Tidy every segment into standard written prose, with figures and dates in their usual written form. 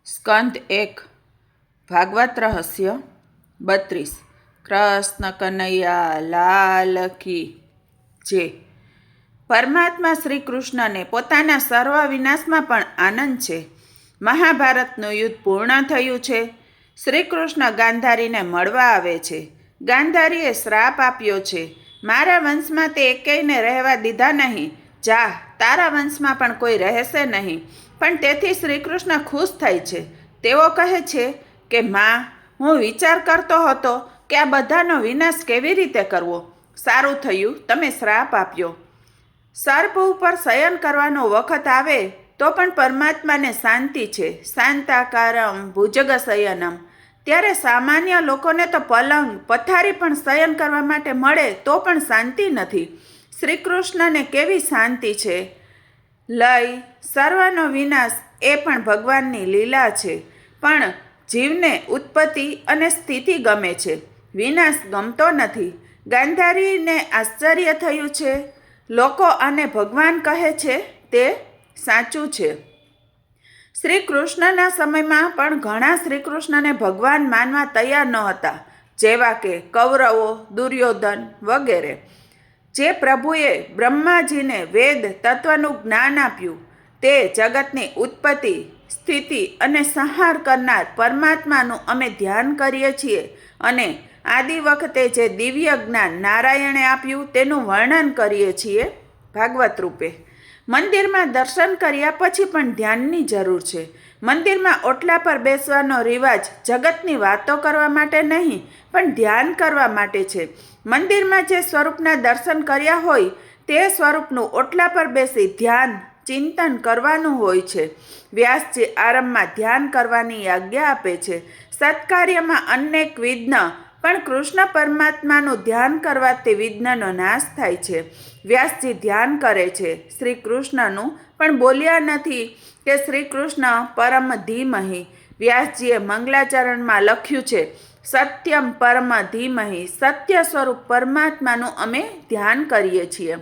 સ્કંદ 1 ભાગવત રહસ્ય 32 કૃષ્ણ કનૈયા લાલ કી જે પરમાત્મા શ્રી કૃષ્ણને પોતાના સર્વ વિનાશમાં પણ આનંદ છે. મહાભારતનું યુદ્ધ પૂર્ણ થયું છે. શ્રી કૃષ્ણ ગાંધારીને મળવા આવે છે. ગાંધારીએ શ્રાપ આપ્યો છે, મારા વંશમાં તે એકેયને રહેવા દીધા નહીં. જા, તારા વંશમાં પણ કોઈ રહેશે નહીં. પણ તેથી શ્રી કૃષ્ણ ખુશ થાય છે. તેઓ કહે છે કે માં, હું વિચાર કરતો હતો કે આ બધાનો વિનાશ કેવી રીતે કરવો. સારું થયું તમે શ્રાપ આપ્યો. સર્પ ઉપર શયન કરવાનો વખત આવે તો પણ પરમાત્માને શાંતિ છે. શાંતાકારમ ભુજગશયનમ. ત્યારે સામાન્ય લોકોને તો પલંગ પથારી પણ શયન કરવા માટે મળે તો પણ શાંતિ નથી. શ્રી કૃષ્ણને કેવી શાંતિ છે. લય સર્વનો વિનાશ એ પણ ભગવાનની લીલા છે. પણ જીવને ઉત્પત્તિ અને સ્થિતિ ગમે છે, વિનાશ ગમતો નથી. ગાંધારીને આશ્ચર્ય થયું છે. લોકો આને ભગવાન કહે છે તે સાચું છે. શ્રી કૃષ્ણના સમયમાં પણ ઘણા શ્રી કૃષ્ણને ભગવાન માનવા તૈયાર નહોતા, જેવા કે કૌરવો, દુર્યોધન વગેરે. જે પ્રભુએ બ્રહ્માજીને વેદ તત્વનું જ્ઞાન આપ્યું, તે જગતની ઉત્પત્તિ, સ્થિતિ અને સંહાર કરનાર પરમાત્માનું અમે ધ્યાન કરીએ છીએ અને આદિ વખતે જે દિવ્ય જ્ઞાન નારાયણે આપ્યું તેનું વર્ણન કરીએ છીએ ભાગવત રૂપે. મંદિરમાં દર્શન કર્યા પછી પણ ધ્યાનની જરૂર છે. મંદિરમાં ઓટલા પર બેસવાનો રિવાજ જગતની વાતો કરવા માટે નહીં, પણ ધ્યાન કરવા માટે છે. મંદિરમાં જે સ્વરૂપના દર્શન કર્યા હોય તે સ્વરૂપનું ઓટલા પર બેસી ધ્યાન ચિંતન કરવાનું હોય છે. વ્યાસજી આરંભમાં ધ્યાન કરવાની આજ્ઞા આપે છે. સત્કાર્યમાં અનેક વિઘ્ન, પણ કૃષ્ણ પરમાત્માનું ધ્યાન કરવાથી વિઘ્નનો નાશ થાય છે. વ્યાસજી ધ્યાન કરે છે શ્રી કૃષ્ણનું, પણ બોલ્યા નથી કે શ્રી કૃષ્ણ પરમ ધીમહિ. વ્યાસજીએ મંગલાચરણમાં લખ્યું છે, સત્યમ પરમ ધીમહિ. સત્ય સ્વરૂપ પરમાત્માનું અમે ધ્યાન કરીએ છીએ.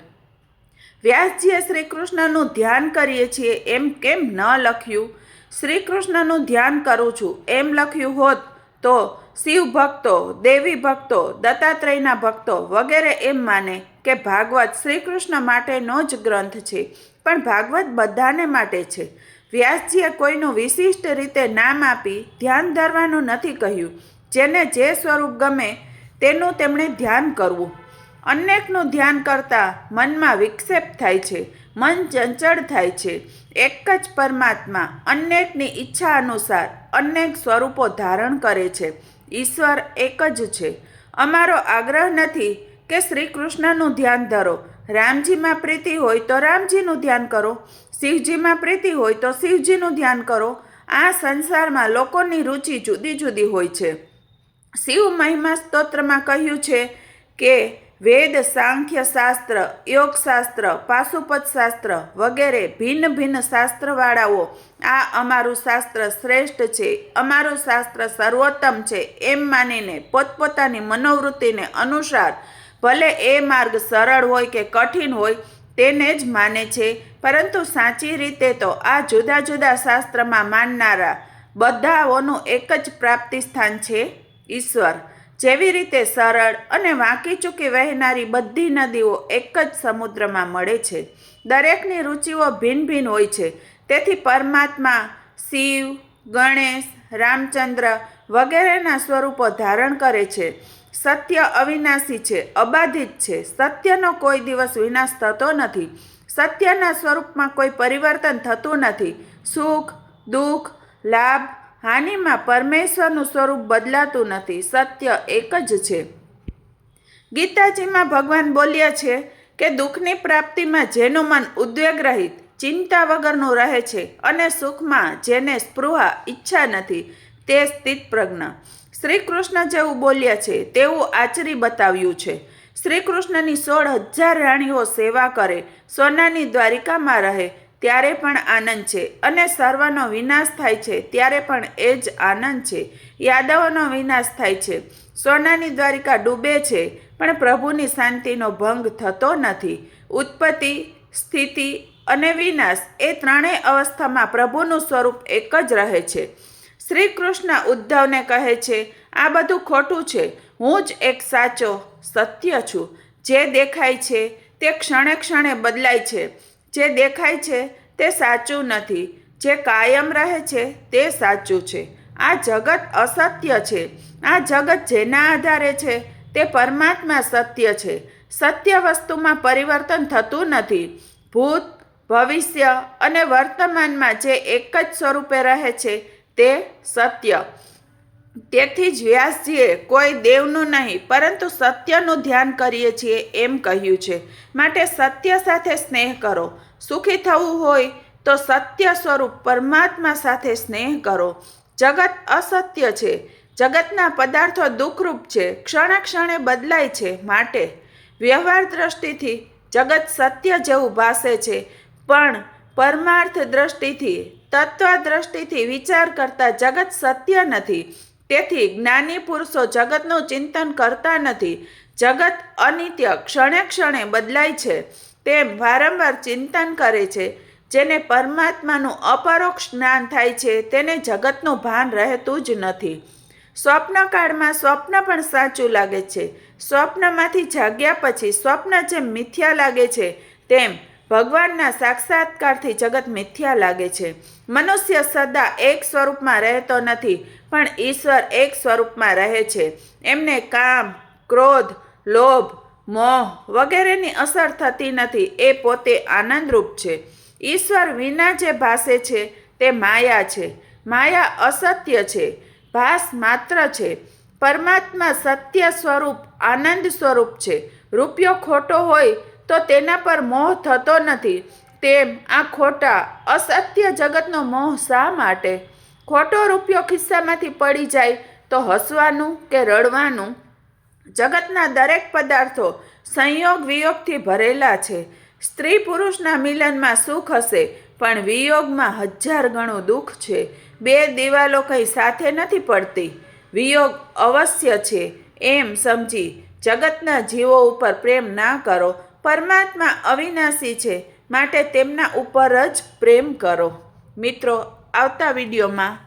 વ્યાસજીએ શ્રી કૃષ્ણનું ધ્યાન કરીએ છીએ એમ કેમ ન લખ્યું? શ્રી કૃષ્ણનું ધ્યાન કરું છું એમ લખ્યું હોત તો શિવ ભક્તો, દેવી ભક્તો, દત્તાત્રેયના ભક્તો વગેરે એમ માને કે ભાગવત શ્રી કૃષ્ણ માટેનો જ ગ્રંથ છે, પણ ભાગવત બધાને માટે છે. વ્યાસજીએ કોઈનું વિશિષ્ટ રીતે નામ આપી ધ્યાન ધરવાનું નથી કહ્યું. જેને જે સ્વરૂપ ગમે તેનું તેમણે ધ્યાન કરવું. અનેકનું ધ્યાન કરતાં મનમાં વિક્ષેપ થાય છે, મન ચંચળ થાય છે. એક જ પરમાત્મા અનેકની ઈચ્છા અનુસાર અનેક સ્વરૂપો ધારણ કરે છે. ઈશ્વર એક જ છે. અમારો આગ્રહ નથી કે શ્રી કૃષ્ણનું ધ્યાન ધરો. રામજીમાં પ્રીતિ હોય તો રામજીનું ધ્યાન કરો, શિવજીમાં પ્રીતિ હોય તો શિવજીનું ધ્યાન કરો. આ સંસારમાં લોકોની રુચિ જુદી જુદી હોય છે. શિવ મહિમા સ્તોત્રમાં કહ્યું છે કે વેદ, સાંખ્ય શાસ્ત્ર, યોગ શાસ્ત્ર, પાશુપત શાસ્ત્ર વગેરે ભિન્ન ભિન્ન શાસ્ત્રવાળાઓ આ અમારું શાસ્ત્ર શ્રેષ્ઠ છે, અમારું શાસ્ત્ર સર્વોત્તમ છે એમ માનીને પોતપોતાની મનોવૃત્તિને અનુસાર ભલે એ માર્ગ સરળ હોય કે કઠિન હોય તેને જ માને છે. પરંતુ સાચી રીતે તો આ જુદા જુદા શાસ્ત્રમાં માનનારા બધાઓનું એક જ પ્રાપ્તિ સ્થાન છે, ઈશ્વર. જેવી રીતે સરળ અને વાંકી ચૂકી વહેનારી બધી નદીઓ એક જ સમુદ્રમાં મળે છે. દરેકની રુચિઓ ભિન્ન ભિન્ન હોય છે. તેથી પરમાત્મા શિવ, ગણેશ, રામચંદ્ર વગેરેના સ્વરૂપો ધારણ કરે છે. સત્ય અવિનાશી છે, અબાધિત છે. સત્યનો કોઈ દિવસ વિનાશ થતો નથી. સત્યના સ્વરૂપમાં કોઈ પરિવર્તન થતું નથી. સુખ, દુઃખ, લાભ, હાનિમાં પરમેશ્વરનું સ્વરૂપ બદલાતું નથી. સત્ય એક જ છે. ગીતાજીમાં ભગવાન બોલ્યા છે કે દુઃખની પ્રાપ્તિમાં જેનું મન ઉદ્વેગ રહિત, ચિંતા વગરનું રહે છે અને સુખમાં જેને સ્પૃહા, ઈચ્છા નથી, તે સ્થિત પ્રજ્ઞ. શ્રી કૃષ્ણ જેવું બોલ્યા છે તેવું આચરી બતાવ્યું છે. શ્રી કૃષ્ણની 16,000 રાણીઓ સેવા કરે, સોનાની દ્વારિકામાં રહે ત્યારે પણ આનંદ છે અને સર્વનો વિનાશ થાય છે ત્યારે પણ એ જ આનંદ છે. યાદવોનો વિનાશ થાય છે, સોનાની દ્વારિકા ડૂબે છે, પણ પ્રભુની શાંતિનો ભંગ થતો નથી. ઉત્પત્તિ, સ્થિતિ અને વિનાશ એ ત્રણેય અવસ્થામાં પ્રભુનું સ્વરૂપ એક જ રહે છે. શ્રી કૃષ્ણ ઉદ્ધવને કહે છે, આ બધું ખોટું છે, હું જ એક સાચો સત્ય છું. જે દેખાય છે તે ક્ષણે ક્ષણે બદલાય છે. જે દેખાય છે તે સાચું નથી. જે કાયમ રહે છે તે સાચું છે. આ જગત અસત્ય છે. આ જગત જેના આધારે છે તે પરમાત્મા સત્ય છે. સત્ય વસ્તુમાં પરિવર્તન થતું નથી. ભૂત, ભવિષ્ય અને વર્તમાનમાં જે એક જ સ્વરૂપે રહે છે તે સત્ય. તેથી જ વ્યાસજીએ કોઈ દેવનું નહીં પરંતુ સત્યનું ધ્યાન કરીએ છીએ એમ કહ્યું છે. માટે સત્ય સાથે સ્નેહ કરો. સુખી થવું હોય તો સત્ય સ્વરૂપ પરમાત્મા સાથે સ્નેહ કરો. જગત અસત્ય છે. જગતના પદાર્થો દુઃખરૂપ છે, ક્ષણે ક્ષણે બદલાય છે. માટે વ્યવહાર દ્રષ્ટિથી જગત સત્ય જેવું ભાસે છે, પણ પરમાર્થ દ્રષ્ટિથી, તત્વ દ્રષ્ટિથી વિચાર કરતા જગત સત્ય નથી. તેથી જ્ઞાની પુરુષો જગતનું ચિંતન કરતા નથી. જગત અનિત્ય, ક્ષણે ક્ષણે બદલાય છે તેમ વારંવાર ચિંતન કરે છે. જેને પરમાત્માનું અપરોક્ષ જ્ઞાન થાય છે તેને જગતનું ભાન રહેતું જ નથી. સ્વપ્નકાળમાં સ્વપ્ન પણ સાચું લાગે છે. સ્વપ્નમાંથી જાગ્યા પછી સ્વપ્ન જેમ મિથ્યા લાગે છે તેમ ભગવાનના સાક્ષાત્કારથી જગત મિથ્યા લાગે છે. મનુષ્ય સદા એક સ્વરૂપમાં રહેતો નથી, પણ ઈશ્વર એક સ્વરૂપમાં રહે છે. એમને કામ, ક્રોધ, લોભ, મોહ વગેરેની અસર થતી નથી. એ પોતે આનંદરૂપ છે. ઈશ્વર વિના જે ભાસે છે તે માયા છે. માયા અસત્ય છે, ભાસ માત્ર છે. પરમાત્મા સત્ય સ્વરૂપ, આનંદ સ્વરૂપ છે. રૂપિયો ખોટો હોય તો તેના પર મોહ થતો નથી. તેમ આ ખોટા અસત્ય જગતનો મોહ શા માટે? ખોટો રૂપિયો ખિસ્સામાંથી પડી જાય તો હસવાનું કે રડવાનું? જગતના દરેક પદાર્થો સંયોગ વિયોગથી ભરેલા છે. સ્ત્રી પુરુષના મિલનમાં સુખ હશે, પણ વિયોગમાં 1000 ગણું દુઃખ છે. બે દિવાલો કંઈ સાથે નથી પડતી. વિયોગ અવશ્ય છે એમ સમજી જગતના જીવો ઉપર પ્રેમ ના કરો. પરમાત્મા અવિનાશી છે, માટે તેમના ઉપર જ પ્રેમ કરો. મિત્રો, આવતા વિડીયોમાં